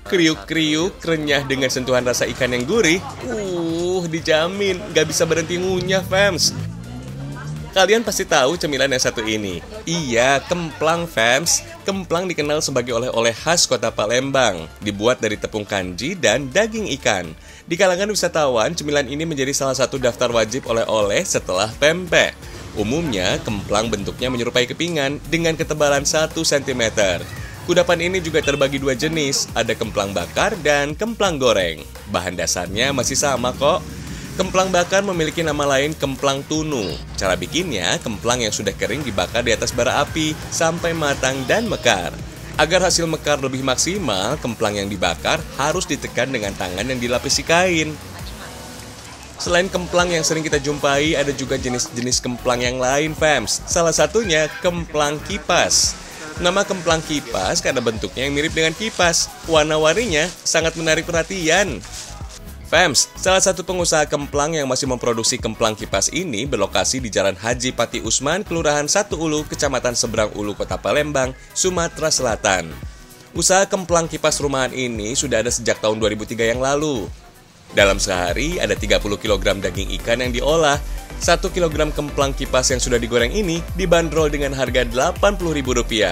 Kriuk-kriuk, renyah dengan sentuhan rasa ikan yang gurih. Dijamin, gak bisa berhenti ngunyah, fams. Kalian pasti tahu cemilan yang satu ini. Iya, kemplang, fams. Kemplang dikenal sebagai oleh-oleh khas kota Palembang. Dibuat dari tepung kanji dan daging ikan. Di kalangan wisatawan, cemilan ini menjadi salah satu daftar wajib oleh-oleh setelah pempek. Umumnya, kemplang bentuknya menyerupai kepingan dengan ketebalan 1 cm. Kudapan ini juga terbagi dua jenis, ada kemplang bakar dan kemplang goreng. Bahan dasarnya masih sama kok. Kemplang bakar memiliki nama lain kemplang tunu. Cara bikinnya, kemplang yang sudah kering dibakar di atas bara api sampai matang dan mekar. Agar hasil mekar lebih maksimal, kemplang yang dibakar harus ditekan dengan tangan yang dilapisi kain. Selain kemplang yang sering kita jumpai, ada juga jenis-jenis kemplang yang lain, fams. Salah satunya kemplang kipas. Nama kemplang kipas karena bentuknya yang mirip dengan kipas. Warna-warninya sangat menarik perhatian. Fams, salah satu pengusaha kemplang yang masih memproduksi kemplang kipas ini berlokasi di Jalan Haji Pati Usman, Kelurahan Satu Ulu, Kecamatan Seberang Ulu, Kota Palembang, Sumatera Selatan. Usaha kemplang kipas rumahan ini sudah ada sejak tahun 2003 yang lalu. Dalam sehari ada 30 kg daging ikan yang diolah. 1 kg kemplang kipas yang sudah digoreng ini dibanderol dengan harga Rp80.000.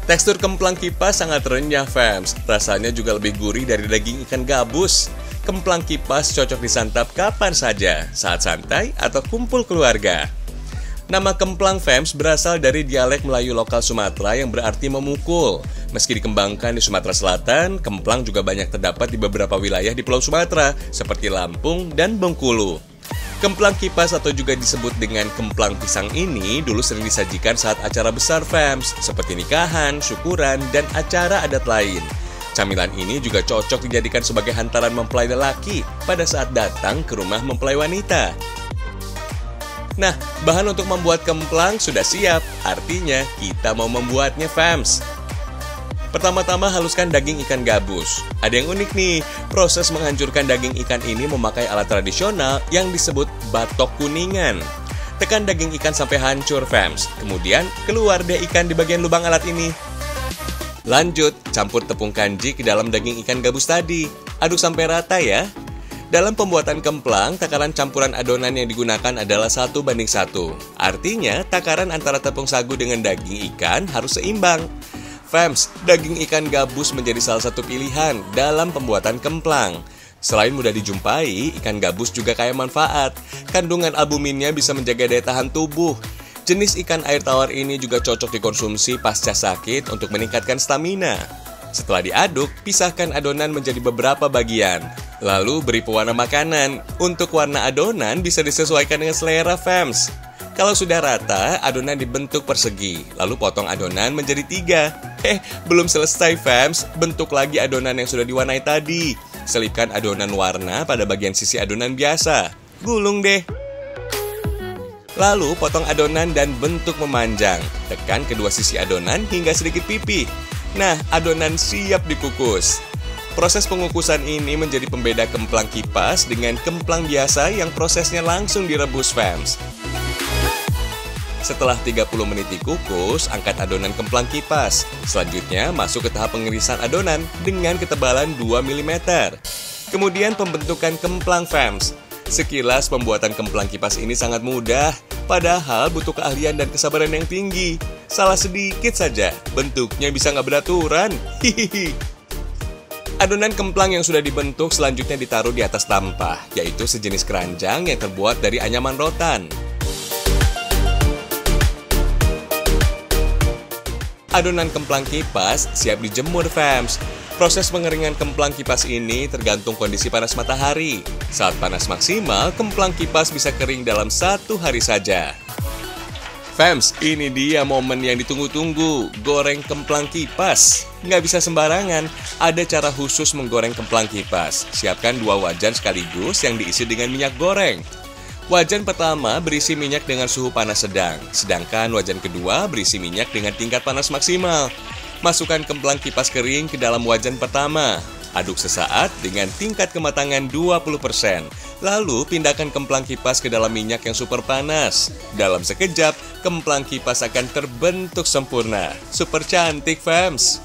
Tekstur kemplang kipas sangat renyah, fams. Rasanya juga lebih gurih dari daging ikan gabus. Kemplang kipas cocok disantap kapan saja, saat santai atau kumpul keluarga. Nama kemplang, fams, berasal dari dialek Melayu lokal Sumatera yang berarti memukul. Meski dikembangkan di Sumatera Selatan, kemplang juga banyak terdapat di beberapa wilayah di Pulau Sumatera, seperti Lampung dan Bengkulu. Kemplang kipas atau juga disebut dengan kemplang pisang ini dulu sering disajikan saat acara besar, fams, seperti nikahan, syukuran, dan acara adat lain. Camilan ini juga cocok dijadikan sebagai hantaran mempelai lelaki pada saat datang ke rumah mempelai wanita. Nah, bahan untuk membuat kemplang sudah siap, artinya kita mau membuatnya, fams. Pertama-tama haluskan daging ikan gabus. Ada yang unik nih, proses menghancurkan daging ikan ini memakai alat tradisional yang disebut batok kuningan. Tekan daging ikan sampai hancur, fams. Kemudian, keluar deh ikan di bagian lubang alat ini. Lanjut, campur tepung kanji ke dalam daging ikan gabus tadi. Aduk sampai rata ya. Dalam pembuatan kemplang, takaran campuran adonan yang digunakan adalah 1:1. Artinya, takaran antara tepung sagu dengan daging ikan harus seimbang. Fams, daging ikan gabus menjadi salah satu pilihan dalam pembuatan kemplang. Selain mudah dijumpai, ikan gabus juga kaya manfaat. Kandungan albuminnya bisa menjaga daya tahan tubuh. Jenis ikan air tawar ini juga cocok dikonsumsi pasca sakit untuk meningkatkan stamina. Setelah diaduk, pisahkan adonan menjadi beberapa bagian. Lalu beri pewarna makanan. Untuk warna adonan bisa disesuaikan dengan selera, fams. Kalau sudah rata, adonan dibentuk persegi. Lalu potong adonan menjadi 3. Belum selesai, fams. Bentuk lagi adonan yang sudah diwarnai tadi. Selipkan adonan warna pada bagian sisi adonan biasa. Gulung deh. Lalu potong adonan dan bentuk memanjang. Tekan kedua sisi adonan hingga sedikit pipih. Nah, adonan siap dikukus. Proses pengukusan ini menjadi pembeda kemplang kipas dengan kemplang biasa yang prosesnya langsung direbus, fams. Setelah 30 menit dikukus, angkat adonan kemplang kipas. Selanjutnya, masuk ke tahap pengirisan adonan dengan ketebalan 2 mm. Kemudian pembentukan kemplang, fams. Sekilas pembuatan kemplang kipas ini sangat mudah, padahal butuh keahlian dan kesabaran yang tinggi. Salah sedikit saja, bentuknya bisa nggak beraturan. Hihihi. Adonan kemplang yang sudah dibentuk selanjutnya ditaruh di atas tampah, yaitu sejenis keranjang yang terbuat dari anyaman rotan. Adonan kemplang kipas siap dijemur, fams. Proses pengeringan kemplang kipas ini tergantung kondisi panas matahari. Saat panas maksimal, kemplang kipas bisa kering dalam 1 hari saja. Fams, ini dia momen yang ditunggu-tunggu, goreng kemplang kipas. Nggak bisa sembarangan, ada cara khusus menggoreng kemplang kipas. Siapkan 2 wajan sekaligus yang diisi dengan minyak goreng. Wajan pertama berisi minyak dengan suhu panas sedang, sedangkan wajan kedua berisi minyak dengan tingkat panas maksimal. Masukkan kemplang kipas kering ke dalam wajan pertama. Aduk sesaat dengan tingkat kematangan 20%. Lalu pindahkan kemplang kipas ke dalam minyak yang super panas. Dalam sekejap, kemplang kipas akan terbentuk sempurna. Super cantik, fams!